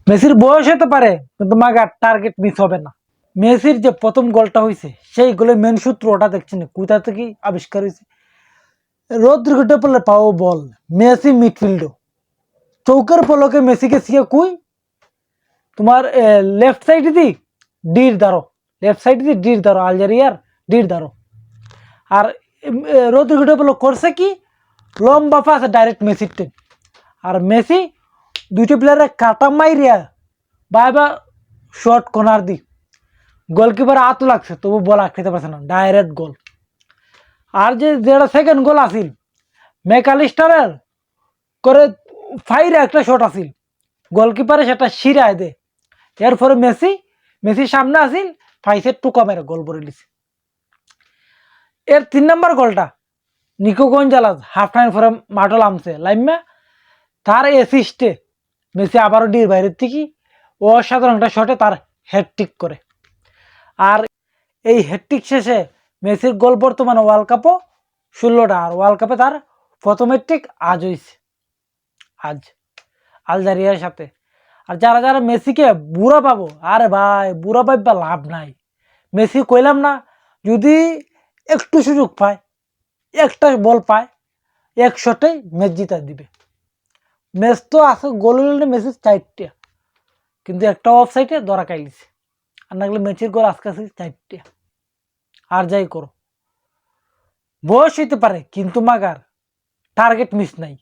মেসির বয়স হতে পারে কিন্তু মাগার টার্গেট মিস হবে না। মেসির যে প্রথম গোলটা হয়েছে সেই গোলের মেন সূত্র ওটা দেখছেন কোথা থেকে আবিষ্কার হয়েছে। রদ্রিগো ডে পলে পাও বল, মেসি মিডফিল্ড, চৌকের পলকে মেসিকে সিয়ে কুই তোমার লেফট সাইডে দি ডির দাঁড়ো, লেফট সাইডে দি ডির দাঁড়ো, আলজেরিয়ার ডির দাঁড়ো। আর রদ্রিগো ডে পলে করছে কি লম্বা পাস ডাইরেক্ট মেসির টেন। আর মেসি দুইটি প্লেয়ারের কাটা মাইরিয়া বা শর্ট কর্নার দি গোলকিপার আত লাগছে তবু বল আটকাতে পারছে না, ডাইরেক্ট গোল। আর যেটা সেকেন্ড গোল আসিল ম্যাকঅ্যালিস্টারের করে ফাইরে একটা শট আসিল, গোলকিপারে সেটা শিরায় দে। এরপরে মেসির সামনে আসিল ফাইসের টুকা মেরে গোল করে দিছে। এর 3 নম্বর গোলটা নিকো গঞ্জালাস হাফ টাইম পরে মাঠে নামছে লাইমা, তার অ্যাসিস্টে মেসি আবারও ডির বাইরের থেকে অসাধারণ একটা শটে তার হ্যাটট্রিক করে। আর এই হ্যাটট্রিক শেষে মেসির গোল বর্তমানে ওয়ার্ল্ড কাপও 16টা, আর ওয়ার্ল্ড কাপে তার প্রথম হ্যাটট্রিক আজ হয়েছে, আজ আলজেরিয়ার সাথে। আর যারা যারা মেসিকে বুড়া পাবো, আরে ভাই বুড়া পাইবা লাভ নাই। মেসি কইলাম না, যদি একটু সুযোগ পায়, একটা বল পায়, এক শটে ম্যাচ জিতা দিবে। ম্যাচ তো আছে গোল হইলে মেসির 4টা, কিন্তু একটা অফ সাইডে ধরা খাইলিছে। আর না গেলে ম্যাচের গোল আজকে আছে 4টা। আর যাই করো, বয়স হইতে পারে কিন্তু মাগার টার্গেট মিস নাই।